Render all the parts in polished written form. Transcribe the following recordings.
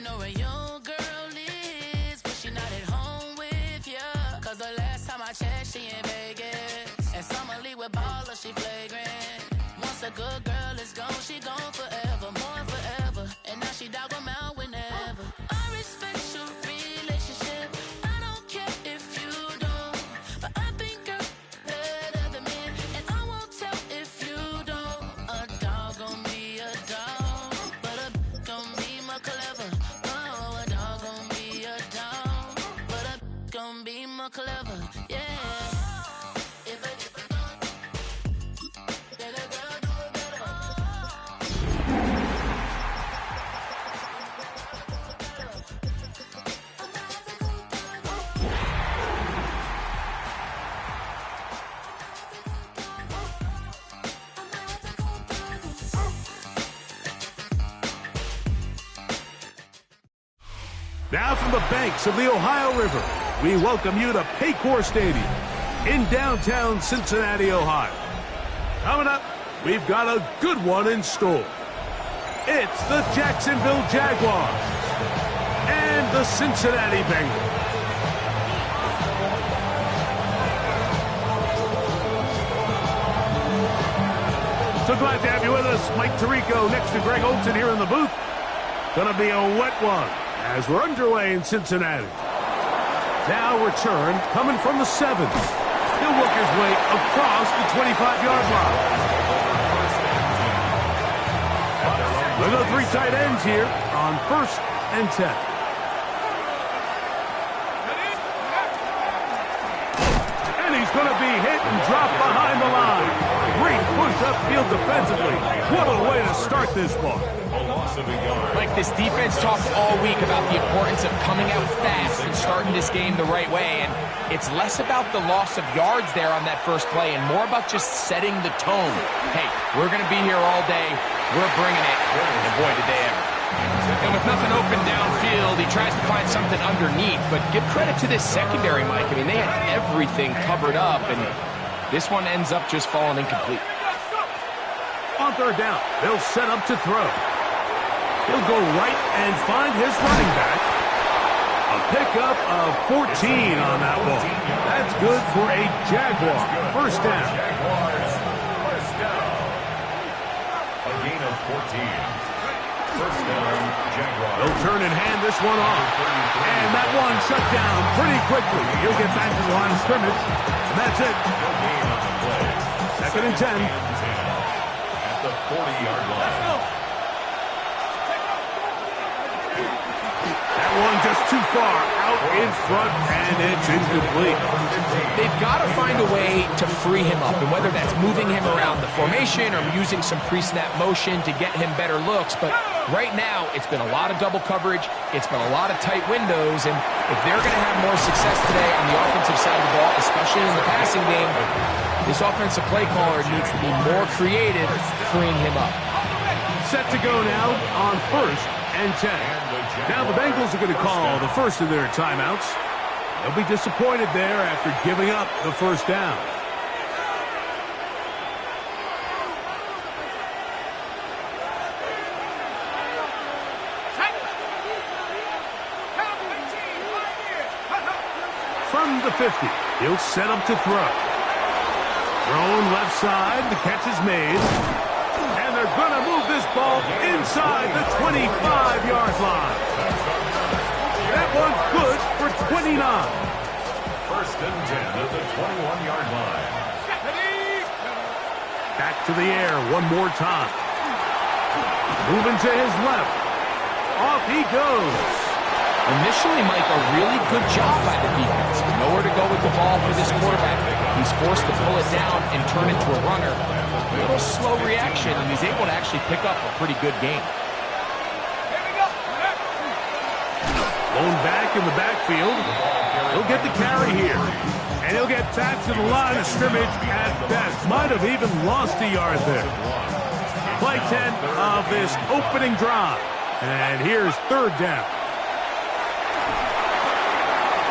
know where your girl is, but she not at home with ya. Cause the last time I checked, she in Vegas. And Summer Lee with baller, she flagrant. Once a good girl is gone, she gone forever, more forever. And now she dog 'em out whenever. I respect your relationship. I don't care if you don't. But I think you're better than me. And I won't tell if you don't. A dog gon' be a dog. But a gon' be more clever. Oh, a dog gon' be a dog. But a gon' be more clever. Yeah. Now from the banks of the Ohio River, we welcome you to Paycor Stadium in downtown Cincinnati, Ohio. Coming up, we've got a good one in store. It's the Jacksonville Jaguars and the Cincinnati Bengals. So glad to have you with us. Mike Tirico next to Greg Olson here in the booth. Gonna be a wet one as we're underway in Cincinnati. Now return coming from the 7th. He'll work his way across the 25-yard line. We'll go 3 tight ends here on 1st and 10. And he's going to be hit and dropped behind the line. Great push upfield defensively. What a way to start this ball. Like, this defense talked all week about the importance of coming out fast and starting this game the right way, and it's less about the loss of yards there on that first play and more about just setting the tone. Hey, we're going to be here all day. We're bringing it. And boy, did they ever. And with nothing open downfield, he tries to find something underneath, but give credit to this secondary, Mike. I mean, they had everything covered up, and this one ends up just falling incomplete. On 3rd down, they'll set up to throw. He'll go right and find his running back. A pickup of 14 on that ball. That's good for a Jaguar. 1st down. A gain of 14. 1st down, Jaguar. They'll turn and hand this one off. And that one shut down pretty quickly. He'll get back to the line of scrimmage. And that's it. 2nd and 10. At the 40-yard line. One just too far out in front, and it's incomplete. They've got to find a way to free him up, and whether that's moving him around the formation or using some pre-snap motion to get him better looks, but right now it's been a lot of double coverage, it's been a lot of tight windows, and if they're going to have more success today on the offensive side of the ball, especially in the passing game, this offensive play caller needs to be more creative freeing him up. Set to go now on 1st and 10. Now the Bengals are going to call the first of their timeouts. They'll be disappointed there after giving up the 1st down. From the 50, he'll set up to throw. Thrown left side, the catch is made. And they're going to move this ball inside the 25-yard line. That one's good for 29. 1st and 10 at the 21-yard line. Back to the air one more time. Moving to his left. Off he goes. Initially, Mike, a really good job by the defense. Nowhere to go with the ball for this quarterback. He's forced to pull it down and turn it to a runner. A little slow reaction, and he's able to actually pick up a pretty good game. Blown back in the backfield. He'll get the carry here. And he'll get back to the line of scrimmage at best. Might have even lost a yard there. Play 10 of this opening drive. And here's 3rd down.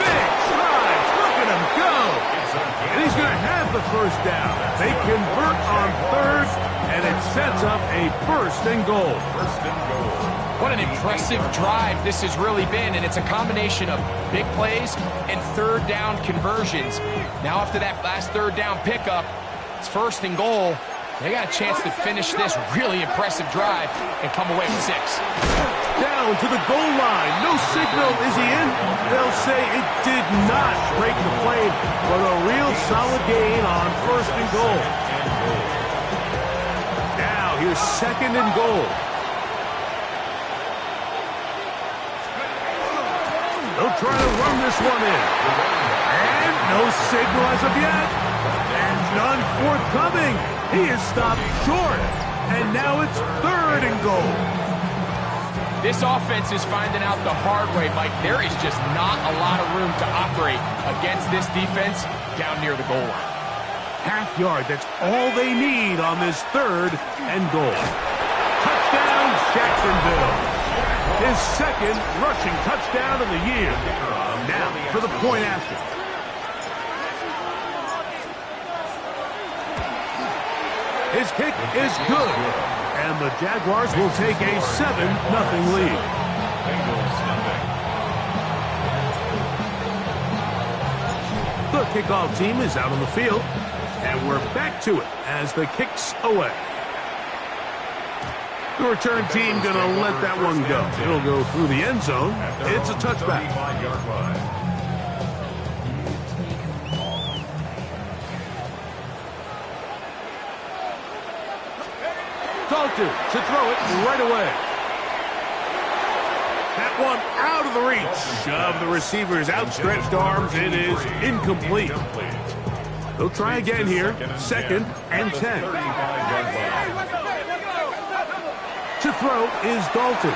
Big strides. Look at him go. And he's going to have the 1st down. They convert on 3rd, and it sets up a 1st and goal. 1st and goal. What an impressive drive this has really been, and it's a combination of big plays and third down conversions. Now after that last third down pickup, it's 1st and goal. They got a chance to finish this really impressive drive and come away with 6. Down to the goal line. No signal. Is he in? They'll say it did not break the plane, but a real solid gain on 1st and goal. Now here's 2nd and goal. They'll try to run this one in. And no signal as of yet. And none forthcoming. He is stopped short. And now it's 3rd and goal. This offense is finding out the hard way, Mike. There is just not a lot of room to operate against this defense down near the goal line. Half yard. That's all they need on this 3rd and goal. Touchdown, Jacksonville. His 2nd rushing touchdown of the year. Now for the point after. His kick is good. And the Jaguars will take a 7-0 lead. The kickoff team is out on the field. And we're back to it as the kick's away. The return team going to let that one go. It'll go through the end zone. It's a touchback. Dalton to throw it right away. That one out of the reach of the receiver's outstretched arms. It is incomplete. They'll try again here. 2nd and 10. To throw is Dalton.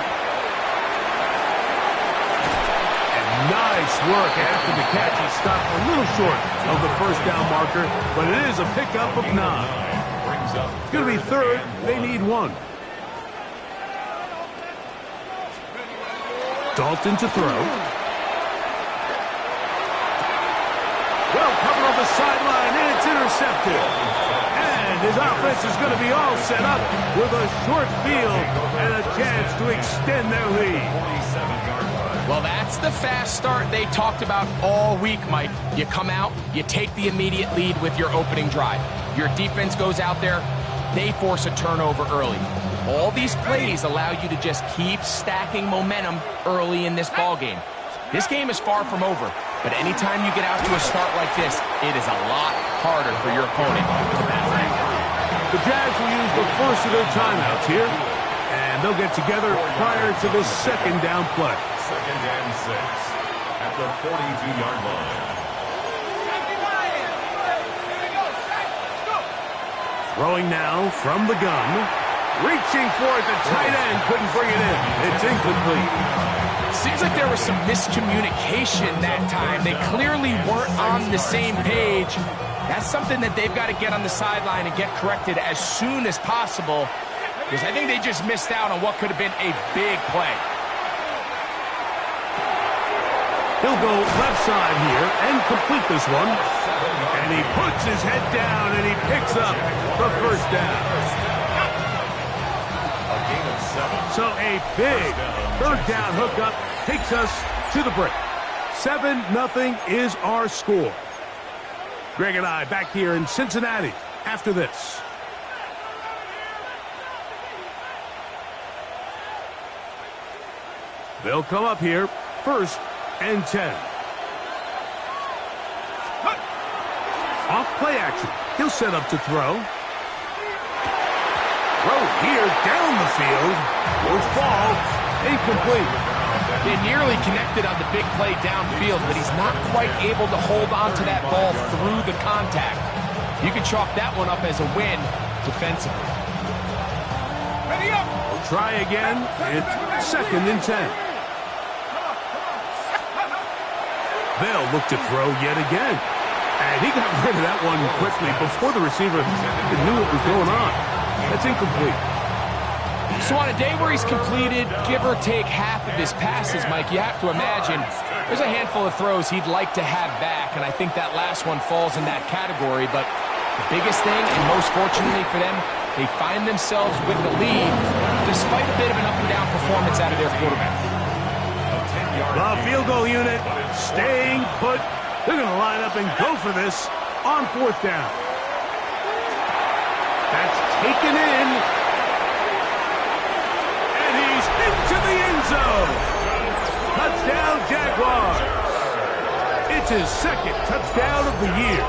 And nice work after the catch. He stopped a little short of the 1st down marker, but it is a pickup of 9. It's going to be 3rd. They need 1. Dalton to throw. Well covered on the sideline, and it's intercepted. And his offense is going to be all set up with a short field and a chance to extend their lead. Well, that's the fast start they talked about all week, Mike. You come out, you take the immediate lead with your opening drive. Your defense goes out there, they force a turnover early. All these plays allow you to just keep stacking momentum early in this ballgame. This game is far from over, but anytime you get out to a start like this, it is a lot harder for your opponent to battle back. The Jags will use the first of their timeouts here, and they'll get together prior to the 2nd down play. 2nd and 6 at the 42-yard line. Throwing now from the gun. Reaching for it, the tight end couldn't bring it in. It's incomplete. Seems like there was some miscommunication that time. They clearly weren't on the same page. That's something that they've got to get on the sideline and get corrected as soon as possible, because I think they just missed out on what could have been a big play. He'll go left side here and complete this one. And he puts his head down and he picks up the 1st down. So a big 3rd down hookup takes us to the break. 7-0 is our score. Greg and I back here in Cincinnati after this. They'll come up here 1st and 10. Off play action. He'll set up to throw. Throw here down the field. Will fall. Incomplete. They nearly connected on the big play downfield, but he's not quite able to hold on to that ball through the contact. You can chalk that one up as a win defensively. Ready up. We'll try again. It's 2nd and 10. They'll look to throw yet again. And he got rid of that one quickly before the receiver knew what was going on. That's incomplete. So on a day where he's completed, give or take half of his passes, Mike, you have to imagine there's a handful of throws he'd like to have back, and I think that last one falls in that category. But the biggest thing, and most fortunately for them, they find themselves with the lead. despite a bit of an up-and-down performance out of their quarterback. The field goal unit staying put. They're going to line up and go for this on 4th down. That's taken in. And he's into the end zone. Touchdown, Jaguars. It's his 2nd touchdown of the year.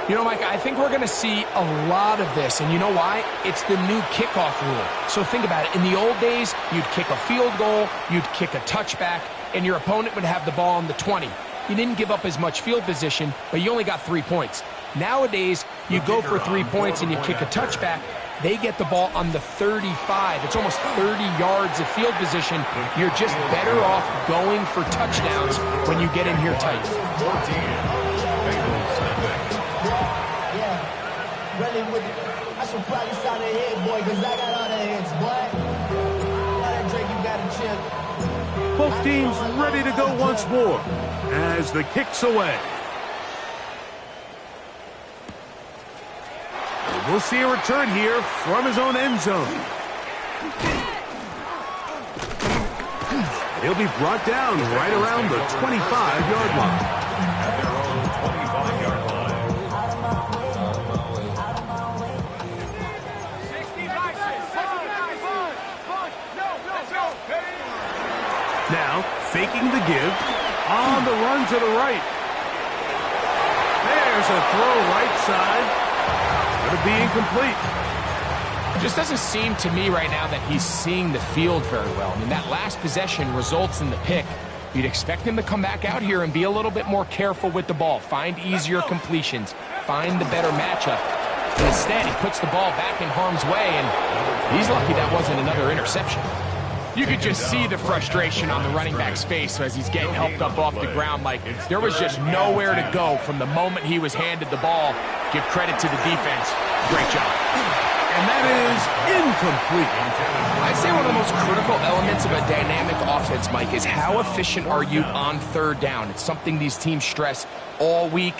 You know, Mike, I think we're going to see a lot of this, and you know why? It's the new kickoff rule. So think about it. In the old days, you'd kick a field goal, you'd kick a touchback, and your opponent would have the ball on the 20. You didn't give up as much field position, but you only got 3 points. Nowadays, you go for 3 points and you kick a touchback, they get the ball on the 35. It's almost 30 yards of field position. You're just better off going for touchdowns when you get in here tight. I should probably sign a head, boy, because I got all the heads, boy. That Drake, you got a chip. Both teams ready to go once more as the kick's away. And we'll see a return here from his own end zone. He'll be brought down right around the 25-yard line. At their own 25-yard line. Now, faking the give, on the run to the right. There's a throw right side. It's going to be incomplete. Just doesn't seem to me right now that he's seeing the field very well. I mean, that last possession results in the pick. You'd expect him to come back out here and be a little bit more careful with the ball, find easier completions, find the better matchup. But instead, he puts the ball back in harm's way, and he's lucky that wasn't another interception. You could just see the frustration on the running back's face as he's getting helped up off the ground. Like, there was just nowhere to go from the moment he was handed the ball. Give credit to the defense. Great job. And that is incomplete. I'd say one of the most critical elements of a dynamic offense, Mike, is how efficient are you on 3rd down. It's something these teams stress all week.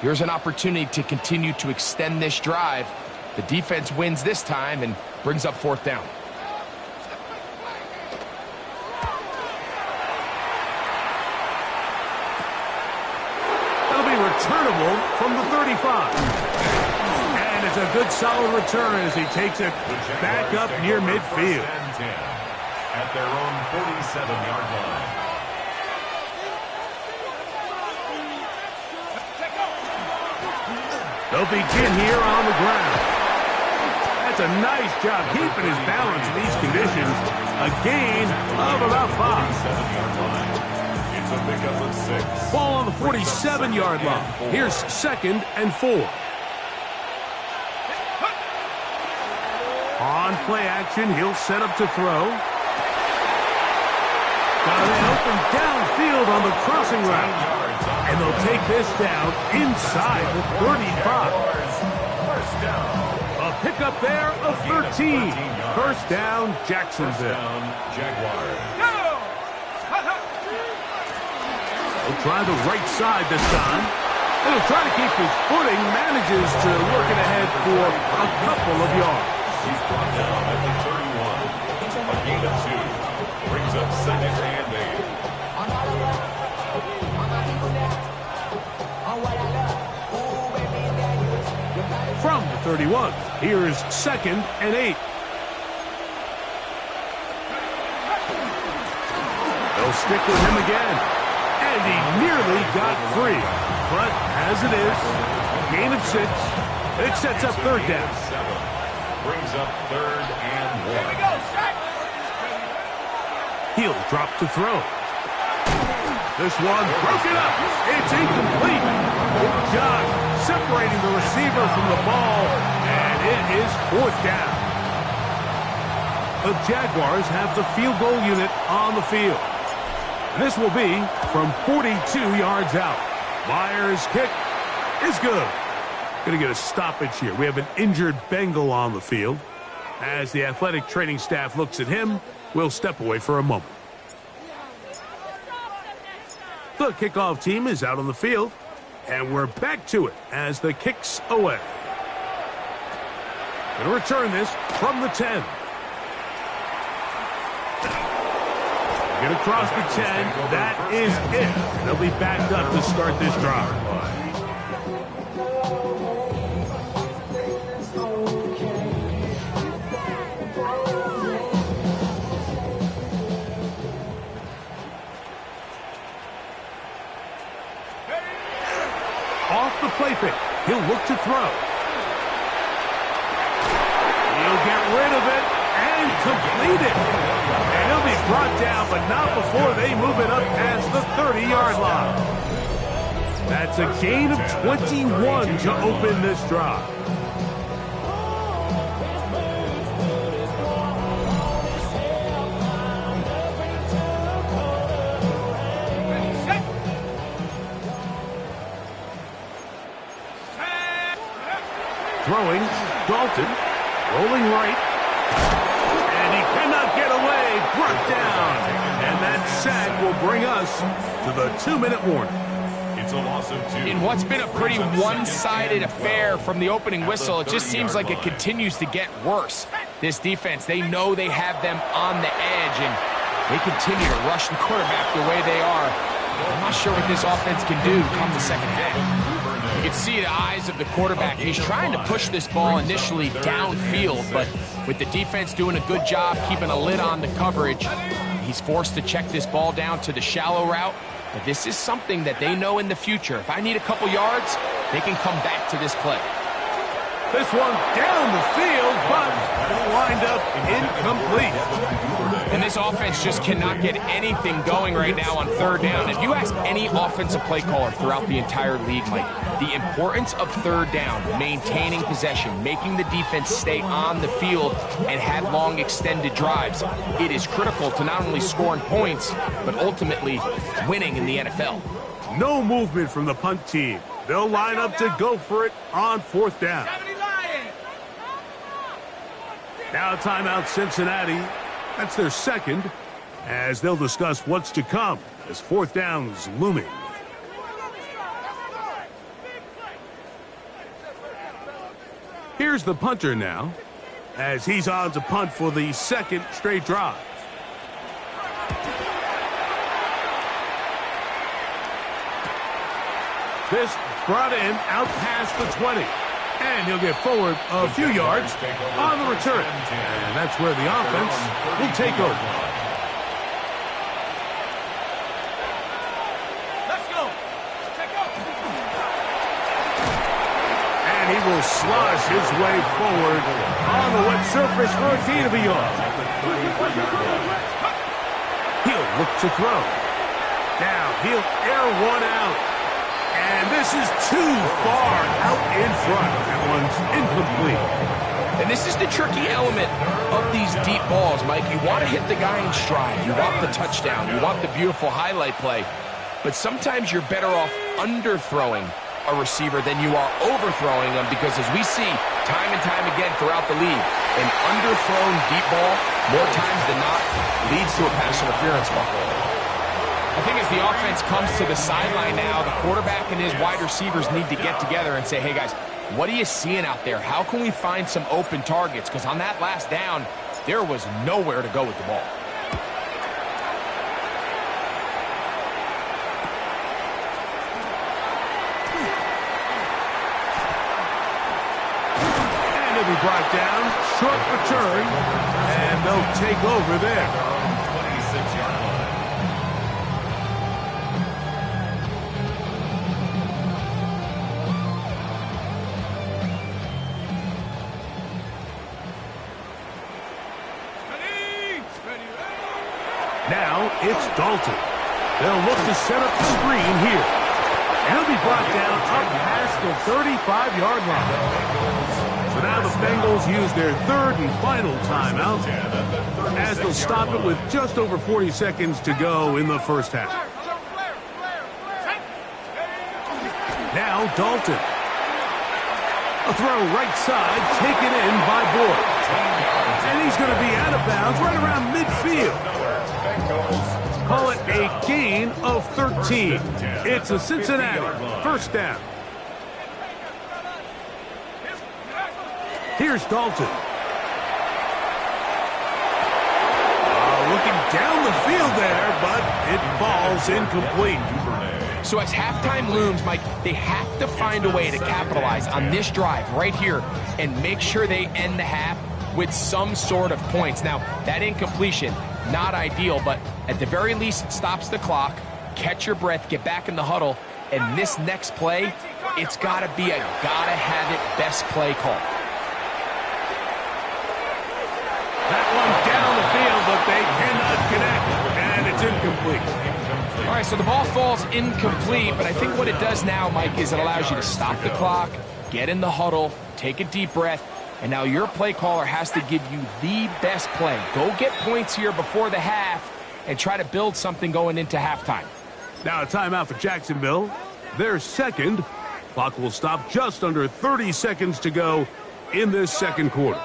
Here's an opportunity to continue to extend this drive. The defense wins this time and brings up 4th down. Returnable from the 35. And it's a good solid return as he takes it back up near midfield. At their own 47-yard line. They'll begin here on the ground. That's a nice job keeping his balance in these conditions. A gain of about 5. 47-yard line. It's a pickup of 6. Ball on the 47-yard line. Here's 2nd and 4. On play action, he'll set up to throw. Got it open downfield on the crossing route. And they'll take this down inside the 35. A pickup there of 13. First down, Jacksonville. Jaguars. He'll try the right side this time. And he'll try to keep his footing. Manages to work it ahead for a couple of yards. He's brought down at the 31. A gain of 2. Brings up 2nd and 8. From the 31, here's 2nd and 8. They'll stick with him again. And he nearly got free. But as it is, gain of 6. It sets up 3rd down. Brings up 3rd and 1. He'll drop to throw. This one broken up. It's incomplete. Good job separating the receiver from the ball. And it is 4th down. The Jaguars have the field goal unit on the field. And this will be from 42 yards out. Myers' kick is good. Going to get a stoppage here. We have an injured Bengal on the field. As the athletic training staff looks at him, we'll step away for a moment. The kickoff team is out on the field, and we're back to it as the kick's away. Gonna return this from the 10. Get across the 10. That is it. They'll be backed up to start this drive. Off the play fake. He'll look to throw. He'll get rid of it and complete it. And he'll be brought down, but not before they move it up past the 30-yard line. That's a gain of 21 to open this drive. Throwing, Dalton, rolling right, and he cannot get away, brought down, and that sack will bring us to the 2-minute warning. It's a loss of 2. In what's been a pretty one-sided affair from the opening whistle, it just seems like it continues to get worse. This defense, they know they have them on the edge, and they continue to rush the quarterback the way they are. I'm not sure what this offense can do come the second half. You can see the eyes of the quarterback. He's trying to push this ball initially downfield, but with the defense doing a good job keeping a lid on the coverage, he's forced to check this ball down to the shallow route. But this is something that they know in the future. If I need a couple yards, they can come back to this play. This one down the field, but it'll wind up incomplete. And this offense just cannot get anything going right now on third down. If you ask any offensive play caller throughout the entire league, Mike, the importance of third down, maintaining possession, making the defense stay on the field and have long extended drives, it is critical to not only scoring points, but ultimately winning in the NFL. No movement from the punt team. They'll line up to go for it on fourth down. Now timeout Cincinnati. That's their second, as they'll discuss what's to come as fourth down's looming. Here's the punter now, as he's on to punt for the second straight drive. This brought in out past the 20. And he'll get forward a few yards on the return. And that's where the offense will take over. Let's go. And he will slosh his way forward on the wet surface for a gain of a yard. He'll look to throw. Now he'll air one out. And this is too far out in front. That one's incomplete. And this is the tricky element of these deep balls, Mike. You want to hit the guy in stride. You want the touchdown. You want the beautiful highlight play. But sometimes you're better off underthrowing a receiver than you are overthrowing them, because as we see time and time again throughout the league, an underthrown deep ball, more times than not, leads to a pass interference ball. I think as the offense comes to the sideline now, the quarterback and his wide receivers need to get together and say, hey, guys, what are you seeing out there? How can we find some open targets? Because on that last down, there was nowhere to go with the ball. And he'll be brought down, short return, and they'll take over there. 26-yard line. Now it's Dalton. They'll look to set up the screen here. And he'll be brought down up past the 35-yard line. So now the Bengals use their third and final timeout, as they'll stop it with just over 40 seconds to go in the first half. Now Dalton. A throw right side, taken in by Boyd. And he's going to be out of bounds right around midfield. Call it a gain of 13. It's a Cincinnati first down. Here's Dalton. Looking down the field there, but it falls incomplete. So as halftime looms, Mike, they have to find a way to capitalize on this drive right here and make sure they end the half with some sort of points. Now, that incompletion, not ideal, but at the very least, it stops the clock. Catch your breath, get back in the huddle, and this next play, it's got to be a gotta-have-it best play call. That one down the field, but they cannot connect, and it's incomplete. All right, so the ball falls incomplete, but I think what it does now, Mike, is it allows you to stop the clock, get in the huddle, take a deep breath, and now your play caller has to give you the best play. Go get points here before the half and try to build something going into halftime. Now a timeout for Jacksonville. Their second. Clock will stop just under 30 seconds to go in this second quarter.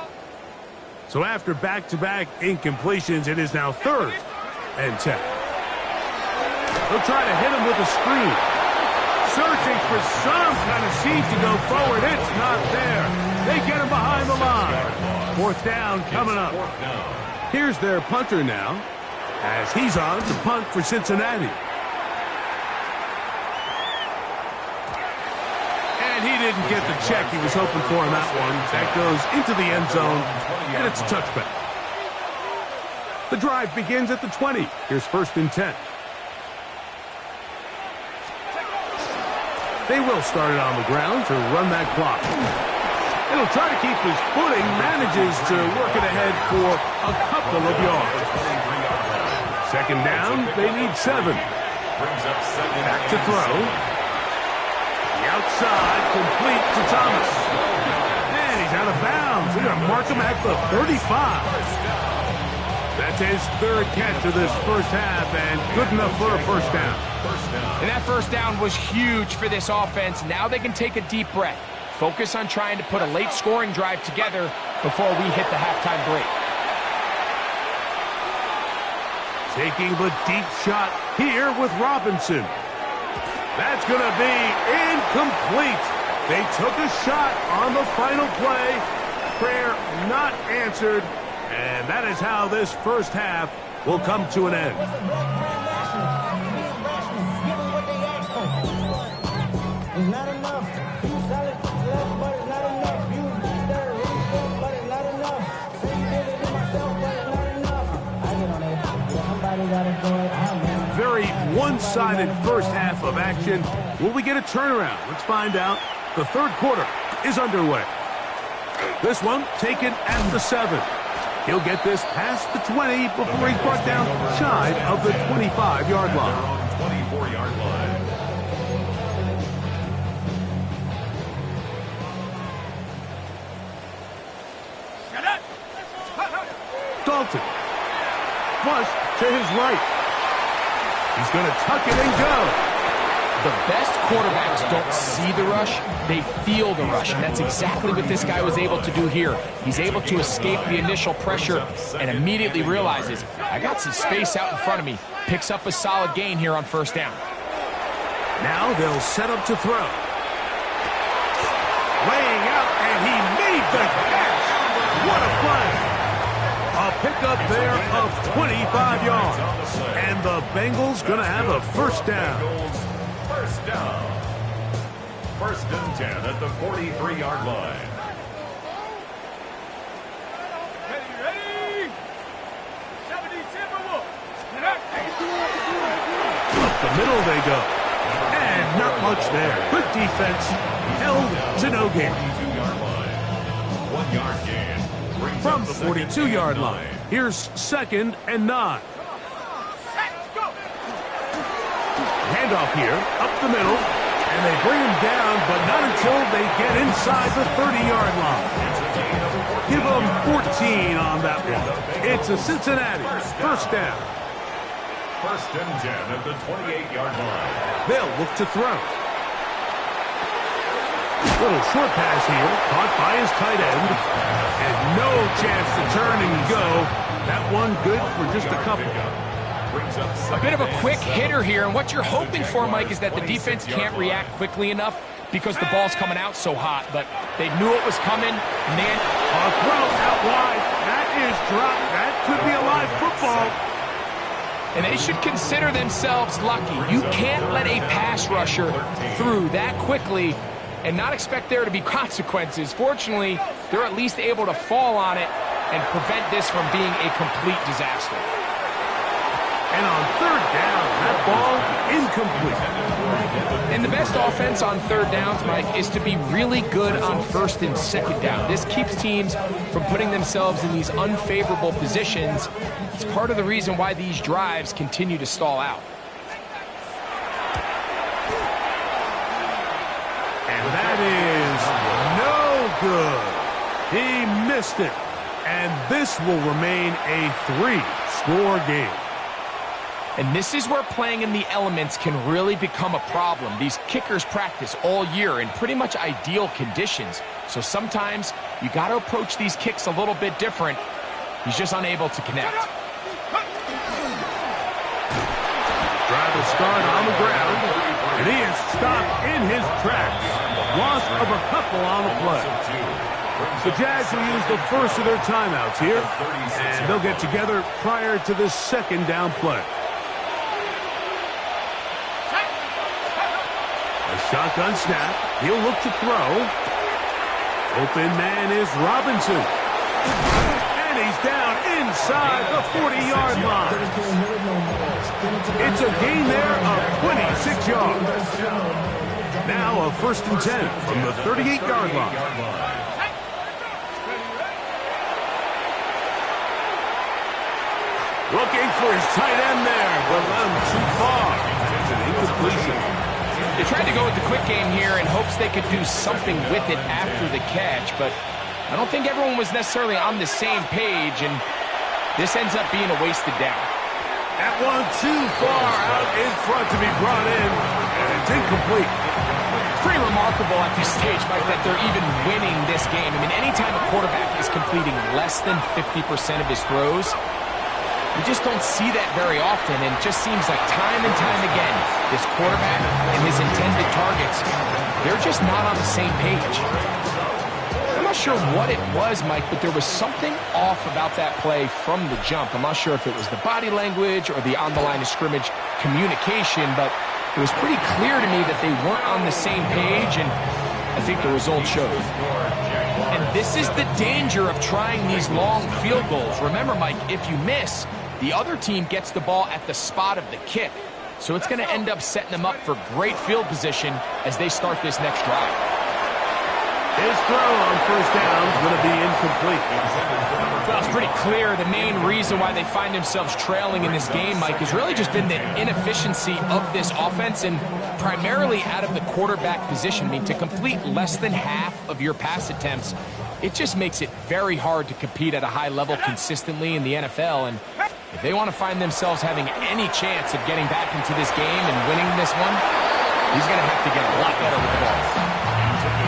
So after back-to-back incompletions, it is now 3rd and 10. They'll try to hit him with a screen. Searching for some kind of seed to go forward. It's not there. They get him behind the line. 4th down coming up. Here's their punter now, as he's on to punt for Cincinnati. And he didn't get the check he was hoping for on that one. That goes into the end zone, and it's a touchback. The drive begins at the 20. Here's 1st and 10. They will start it on the ground to run that clock. He'll try to keep his footing, manages to work it ahead for a couple of yards. 2nd down, they need 7. Back to throw. The outside, complete to Thomas. And he's out of bounds. They're going to mark him at the 35. That's his 3rd catch of this first half, and good enough for a 1st down. And that 1st down was huge for this offense. Now they can take a deep breath. Focus on trying to put a late scoring drive together before we hit the halftime break. Taking the deep shot here with Robinson. That's going to be incomplete. They took a shot on the final play. Prayer not answered. And that is how this first half will come to an end. It's not enough. You solid left, but it's not enough. You third, really good, but it's not enough. Say you did it to myself, but it's not enough. I get on it. Somebody got to do it. Very one-sided first half of action. Will we get a turnaround? Let's find out. The 3rd quarter is underway. This one taken at the 7. He'll get this past the 20 before he's brought down shy of the 25-yard line. 24-yard line. Dalton. Flush to his right. He's going to tuck it and go. The best quarterbacks don't see the rush, they feel the rush, and that's exactly what this guy was able to do here. He's able to escape the initial pressure and immediately realizes, I got some space out in front of me. Picks up a solid gain here on 1st down. Now they'll set up to throw. Laying out, and he made the catch. What a play. A pickup there of 25 yards. And the Bengals going to have a 1st down. 1st down. 1st and 10 at the 43-yard line. Ready? Up the middle they go. And not much there. Good defense. Held to no gain. 42-yard line. 1-yard gain. From the 42-yard line. Here's 2nd and 9. Handoff here, up the middle, and they bring him down, but not until they get inside the 30-yard line. Give them 14 on that one. It's a Cincinnati 1st down. 1st and 10 at the 28-yard line. They'll look to throw. Little short pass here, caught by his tight end, and no chance to turn and go. That one good for just a couple. A bit of a quick hitter here, and what you're hoping for, Mike, is that the defense can't react quickly enough because the ball's coming out so hot, but they knew it was coming. And then a throw out wide. That is dropped. That could be a live football. And they should consider themselves lucky. You can't let a pass rusher through that quickly and not expect there to be consequences. Fortunately, they're at least able to fall on it and prevent this from being a complete disaster. And on third down, that ball incomplete. And the best offense on third downs, Mike, is to be really good on first and second down. This keeps teams from putting themselves in these unfavorable positions. It's part of the reason why these drives continue to stall out. And that is no good. He missed it. And this will remain a 3-score game. And this is where playing in the elements can really become a problem. These kickers practice all year in pretty much ideal conditions. So sometimes you got to approach these kicks a little bit different. He's just unable to connect. Drive will start on the ground, and he is stopped in his tracks. Loss of a couple on the play. The Jags will use the first of their timeouts here, and they'll get together prior to the second down play. A shotgun snap. He'll look to throw. Open man is Robinson. And he's down inside the 40-yard line. It's a gain there of 26 yards. Now a 1st and 10 from the 38-yard line. Looking for his tight end there, but too far. It's an incompletion. They tried to go with the quick game here in hopes they could do something with it after the catch, but I don't think everyone was necessarily on the same page, and this ends up being a wasted down. That one too far out in front to be brought in, and it's incomplete. It's pretty remarkable at this stage, Mike, that they're even winning this game. I mean, anytime a quarterback is completing less than 50% of his throws, you just don't see that very often, and it just seems like time and time again, this quarterback and his intended targets, they're just not on the same page. I'm not sure what it was, Mike, but there was something off about that play from the jump. I'm not sure if it was the body language or the on-the-line of scrimmage communication, but it was pretty clear to me that they weren't on the same page, and I think the result shows. And this is the danger of trying these long field goals. Remember, Mike, if you miss, the other team gets the ball at the spot of the kick. So it's going to end up setting them up for great field position as they start this next drive. His throw on first down is going to be incomplete. Well, it's pretty clear the main reason why they find themselves trailing in this game, Mike, has really just been the inefficiency of this offense and primarily out of the quarterback position. I mean, to complete less than half of your pass attempts, it just makes it very hard to compete at a high level consistently in the NFL. And if they want to find themselves having any chance of getting back into this game and winning this one, he's going to have to get a lot better with the ball.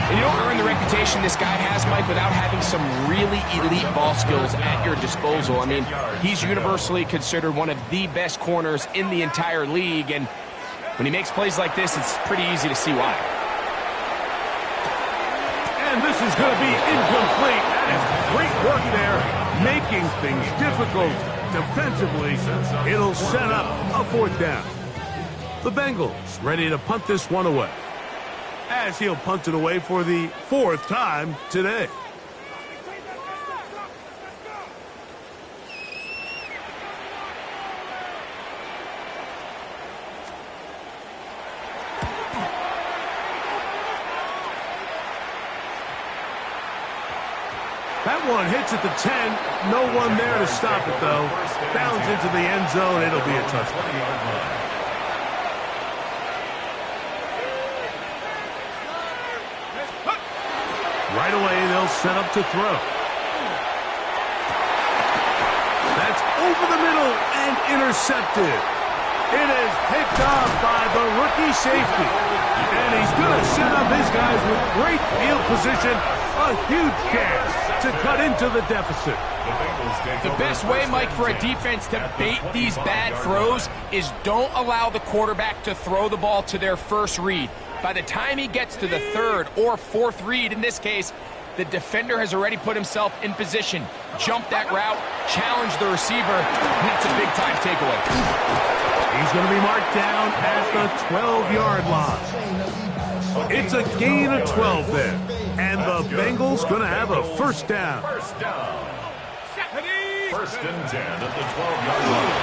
And you don't earn the reputation this guy has, Mike, without having some really elite ball skills at your disposal. I mean, he's universally considered one of the best corners in the entire league, and when he makes plays like this, it's pretty easy to see why. And this is going to be incomplete. That is great work there, making things difficult defensively. It'll set up a 4th down. The Bengals ready to punt this one away, as he'll punt it away for the 4th time today. That one hits at the 10. No one there to stop it, though. Bounds into the end zone. It'll be a touchdown. Right away, they'll set up to throw. That's over the middle and intercepted. It is picked off by the rookie safety. And he's going to set up his guys with great field position. A huge chance to cut into the deficit. The best way, Mike, for a defense to bait these bad throws is don't allow the quarterback to throw the ball to their first read. By the time he gets to the third or fourth read, in this case, the defender has already put himself in position, jumped that route, challenged the receiver, and that's a big-time takeaway. He's going to be marked down at the 12-yard line. It's a gain of 12 there, and the Bengals going to have a first down. First and 10 at the 12-yard line.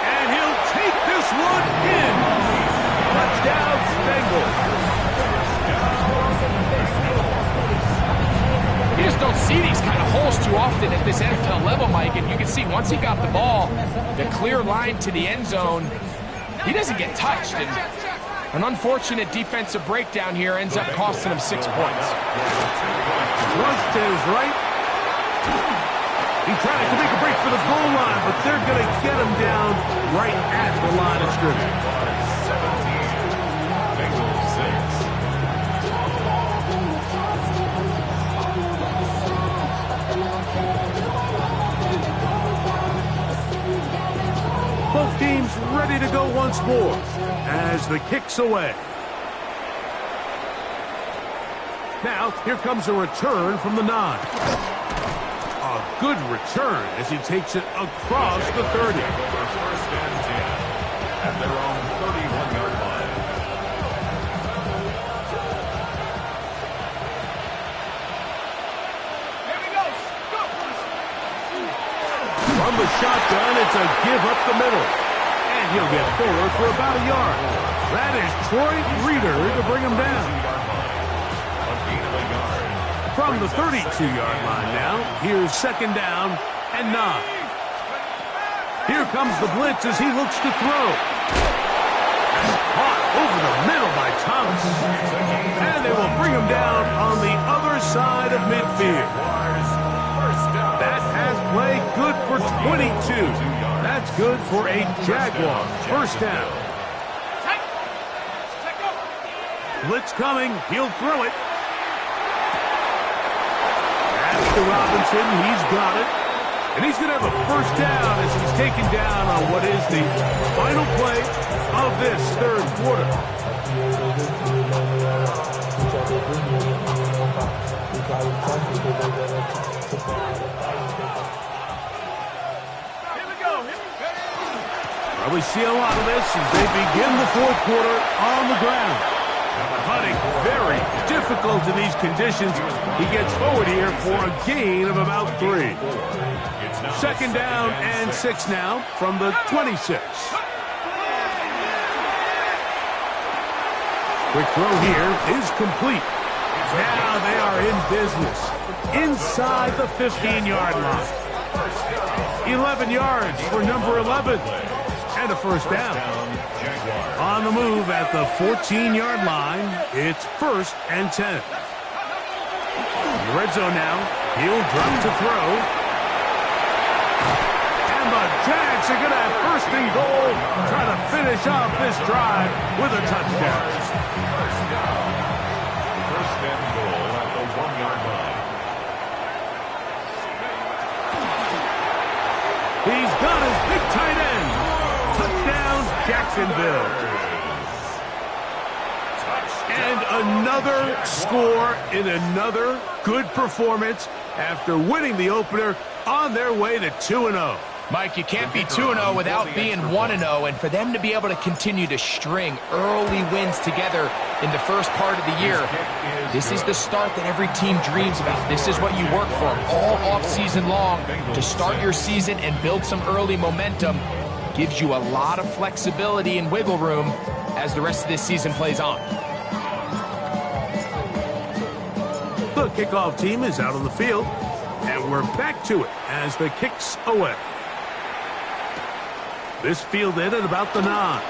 And he'll take this one in. Touchdown, Bengals. You just don't see these kind of holes too often at this NFL level, Mike, and you can see once he got the ball, the clear line to the end zone, he doesn't get touched, and an unfortunate defensive breakdown here ends up costing him 6 points. Thrust to his right. He tries to make a break for the goal line, but they're going to get him down right at the line of scrimmage. 17, Bengals 6. Both teams ready to go once more as the kick's away. Now, here comes a return from the 9. A good return as he takes it across the 30. First and 10 at their own 31-yard line. From the shotgun, it's a give up the middle. And he'll get forward for about a yard. That is Troy Reeder to bring him down. From the 32-yard line now, here's second down and 9. Here comes the blitz as he looks to throw. Caught over the middle by Thomas. And they will bring him down on the other side of midfield. That has played good for 22. That's good for a Jaguar first down. Blitz coming. He'll throw it. That's to Robinson. He's got it. And he's going to have a first down as he's taken down on what is the final play of this third quarter. Well, we see a lot of this as they begin the fourth quarter on the ground. Hunting very difficult in these conditions. He gets forward here for a gain of about 3. Second down and 6 now from the 26. Quick throw here is complete. Now they are in business inside the 15-yard line. 11 yards for number 11. And a first down. On the move at the 14-yard line, it's first and 10. Red zone now. He'll drop to throw. And the Jags are going to have first and goal, trying to finish off this drive with a touchdown. First and goal at the 1-yard line. He's got his big tight end. Touchdown, Jacksonville. And another score in another good performance after winning the opener on their way to 2-0. Mike, you can't be 2-0 without being 1-0, and for them to be able to continue to string early wins together in the first part of the year, this is the start that every team dreams about. This is what you work for all offseason long to start your season and build some early momentum. Gives you a lot of flexibility and wiggle room as the rest of this season plays on. The kickoff team is out on the field, and we're back to it as the kick's away. This fielded at about the 9.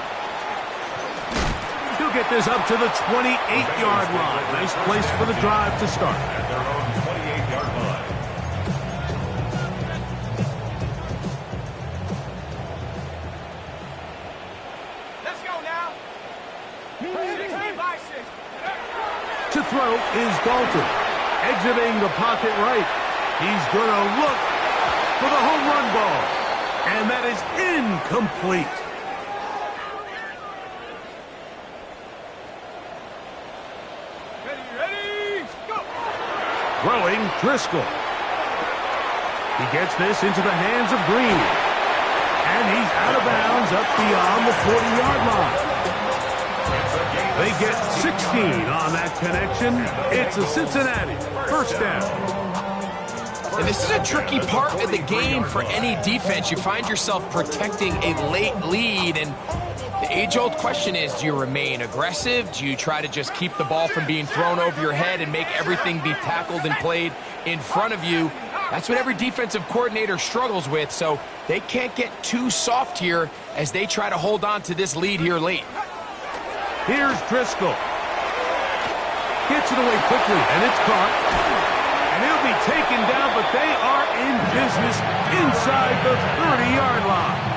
He'll get this up to the 28-yard line. Nice place for the drive to start. At their own 28-yard line. Let's go now. To throw is Dalton. Exiting the pocket right. He's going to look for the home run ball. And that is incomplete. Throwing Driscoll. He gets this into the hands of Green. And he's out of bounds up beyond the 40-yard line. They get 16 on that connection. It's a Cincinnati first down. And this is a tricky part of the game for any defense. You find yourself protecting a late lead, and the age-old question is, do you remain aggressive? Do you try to just keep the ball from being thrown over your head and make everything be tackled and played in front of you? That's what every defensive coordinator struggles with, so they can't get too soft here as they try to hold on to this lead here late. Here's Driscoll. Gets it away quickly, and it's caught. And he'll be taken down, but they are in business inside the 30-yard line.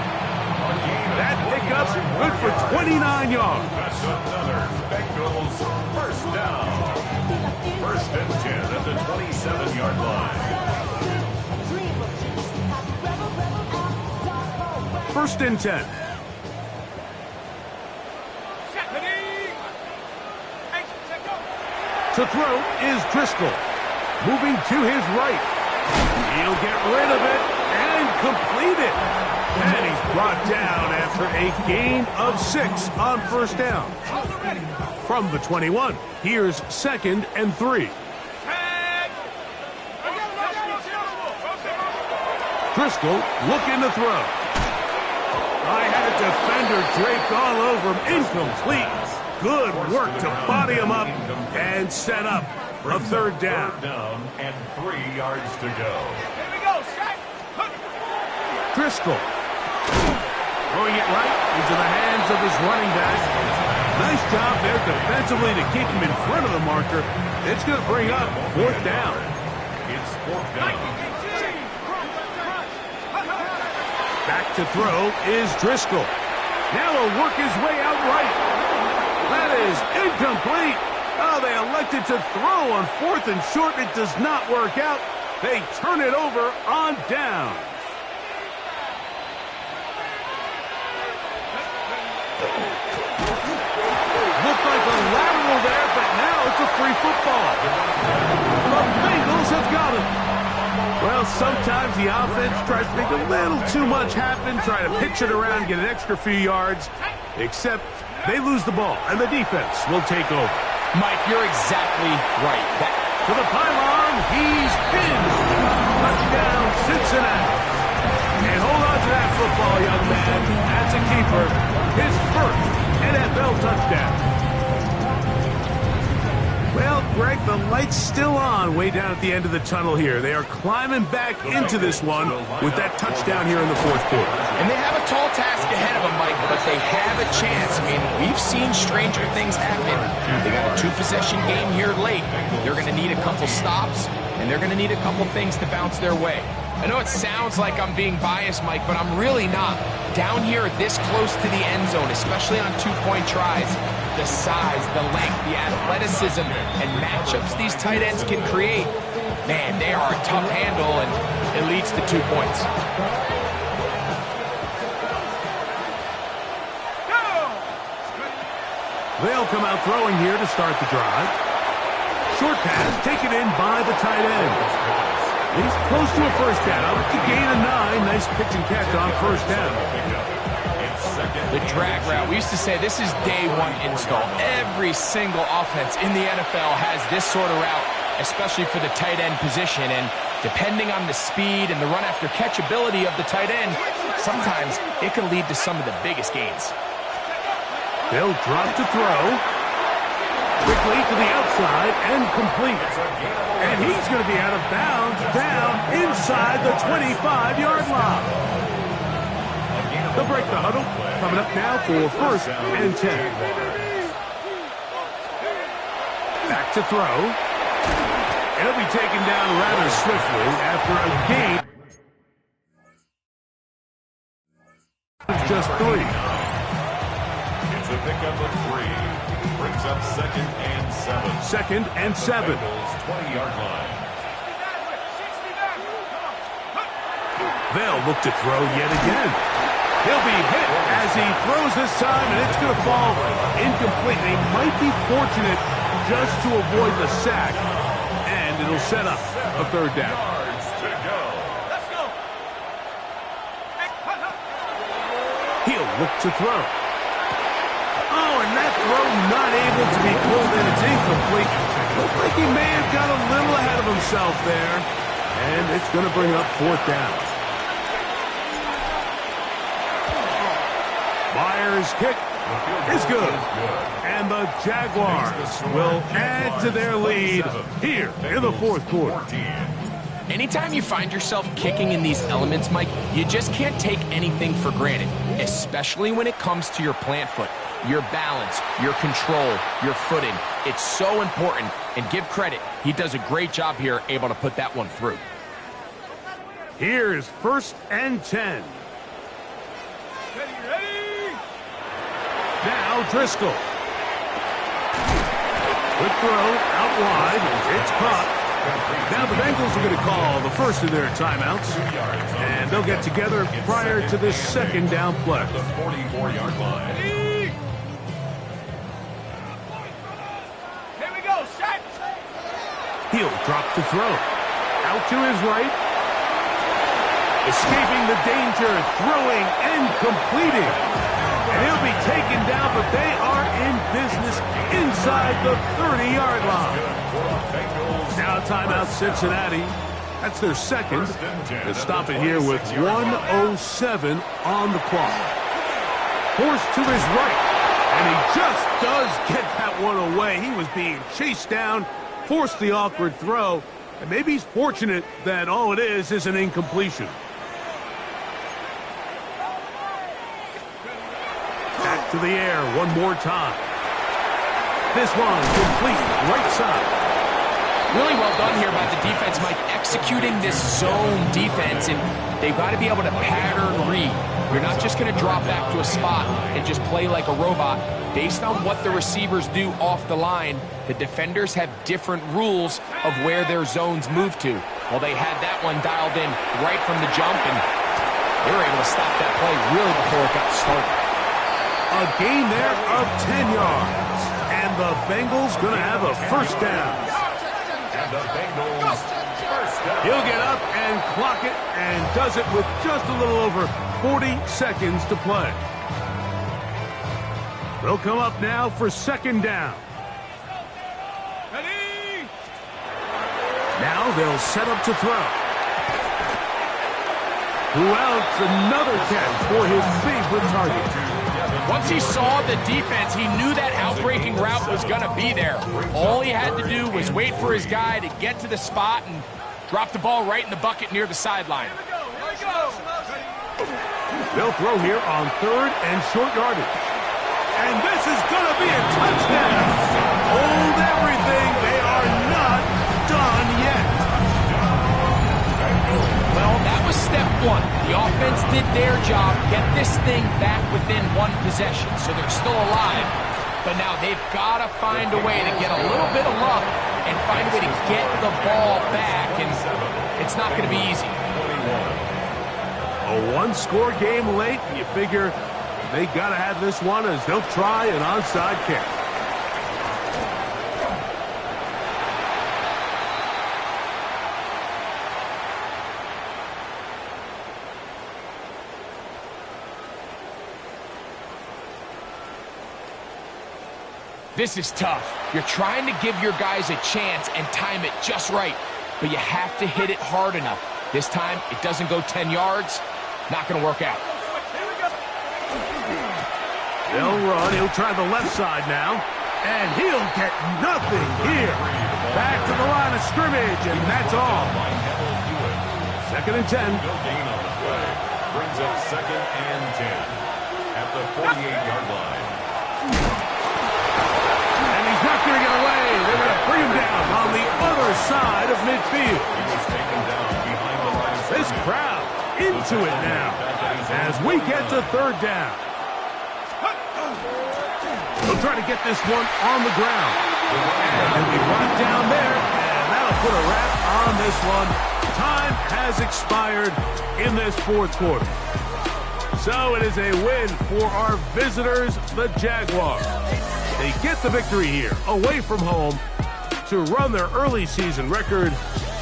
That pickup good for 29 yards. That's another Bengals first down. First and 10 at the 27-yard line. First and 10. To throw is Driscoll. Moving to his right. He'll get rid of it and complete it. And he's brought down after a gain of 6 on first down. From the 21, here's 2nd and 3. Driscoll looking to throw. I had a defender draped all over him. Incomplete. Good work to body him up and set up a third down. Third down and 3 yards to go. Driscoll throwing it right into the hands of his running back. Nice job there defensively to keep him in front of the marker. It's going to bring up 4th down. It's 4th down. Back to throw is Driscoll. Now he'll work his way out right. That is incomplete. Oh, they elected to throw on 4th and short. It does not work out. They turn it over on down. Looked like a lateral there, but now it's a free football. The Bengals have got it. Well, sometimes the offense tries to make a little too much happen, try to pitch it around, get an extra few yards, except they lose the ball, and the defense will take over. Mike, you're exactly right. To the pylon, he's in. Touchdown, Cincinnati. And hold on to that football, young man. That's a keeper. His first NFL touchdown. Well, Greg, the light's still on way down at the end of the tunnel here. They are climbing back into this one with that touchdown here in the 4th quarter. And they have a tall task ahead of them, Mike, but they have a chance. I mean, we've seen stranger things happen. They got a 2-possession game here late. They're going to need a couple stops, and they're going to need a couple things to bounce their way. I know it sounds like I'm being biased, Mike, but I'm really not. Down here this close to the end zone, especially on 2-point tries, the size, the length, the athleticism, and matchups these tight ends can create, man, they are a tough handle, and it leads to 2 points. They'll come out throwing here to start the drive. Short pass taken in by the tight end. He's close to a first down. To gain a 9. Nice pitch and catch on first down. The drag route. We used to say this is day 1 install. Every single offense in the NFL has this sort of route, especially for the tight end position. And depending on the speed and the run after catch ability of the tight end, sometimes it can lead to some of the biggest gains. They'll drop to throw. Quickly to the outside and complete. And he's going to be out of bounds down inside the 25-yard line. They'll break the huddle. Coming up now for 1st and 10. Back to throw. It'll be taken down rather swiftly after a gain. It's just 3. It's a pickup of 3. Brings up 2nd and 7. 2nd and 7. Bengals 20-yard line. They'll look to throw yet again. He'll be hit as he throws this time, and it's going to fall incomplete. They might be fortunate just to avoid the sack, and and it'll set up a third down. Yards to go. He'll look to throw. Oh, and that throw not able to be pulled in. It's incomplete. Looks like he may have got a little ahead of himself there. And it's going to bring up fourth down. Myers' kick is good. And the Jaguars will add to their lead here in the fourth quarter. Anytime you find yourself kicking in these elements, Mike, you just can't take anything for granted, especially when it comes to your plant foot, your balance, your control, your footing. It's so important, and give credit. He does a great job here, able to put that one through. Here's 1st and 10. Ready? Now Driscoll. Good throw, out wide, it's caught. Now the Bengals are going to call the first of their timeouts, and they'll get together prior to this second down play. The 44-yard line. Here we go, set! He'll drop to throw. Out to his right. Escaping the danger, throwing and completing. And he'll be taken down, but they are in business inside the 30-yard line. Now timeout Cincinnati. That's their second. They stop it here with 1:07 on the clock. Forced to his right. And he just does get that one away. He was being chased down, forced the awkward throw. And maybe he's fortunate that all it is an incompletion. Back to the air one more time. This one complete right side. Really well done here by the defense, Mike, executing this zone defense, and they've got to be able to pattern read. You're not just going to drop back to a spot and just play like a robot. Based on what the receivers do off the line, the defenders have different rules of where their zones move to. Well, they had that one dialed in right from the jump, and they were able to stop that play really before it got started. A gain there of 10 yards, and the Bengals going to have a first down. And the Bengals first down. He'll get up and clock it, and does it with just a little over 40 seconds to play. They'll come up now for second down. Ready? Now they'll set up to throw. Who else? Another catch for his favorite target. Once he saw the defense, he knew that outbreaking route was going to be there. All he had to do was wait for his guy to get to the spot and drop the ball right in the bucket near the sideline. Here we go! They'll throw here on third and short yardage. And this is going to be a touchdown. Hold everything. They are not done yet. Well, that was step one. The offense did their job, get this thing back within one possession, so they're still alive. But now they've got to find a way to get a little bit of luck and find a way to get the ball back, and it's not going to be easy. A one-score game late, and you figure they got to have this one as they'll try an onside kick. This is tough. You're trying to give your guys a chance and time it just right, but you have to hit it hard enough. This time, it doesn't go 10 yards. Not going to work out. They'll run. He'll try the left side now. And he'll get nothing here. Back to the line of scrimmage, and that's all. Second and 10. No gain on the play. Brings up second and 10 at the 48-yard line. And he's not going to get away. They're going to bring him down on the other side of midfield. He was taken down behind the line. This crowd into it now as we get to third down. They'll try to get this one on the ground. And he'll be brought down there, and that'll put a wrap on this one. Time has expired in this fourth quarter. So it is a win for our visitors, the Jaguars. They get the victory here, away from home, to run their early season record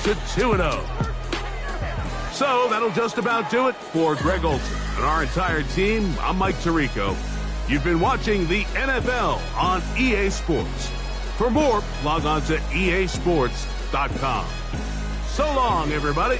to 2-0. So that'll just about do it for Greg Olson and our entire team. I'm Mike Tirico. You've been watching the NFL on EA Sports. For more, log on to easports.com. So long, everybody.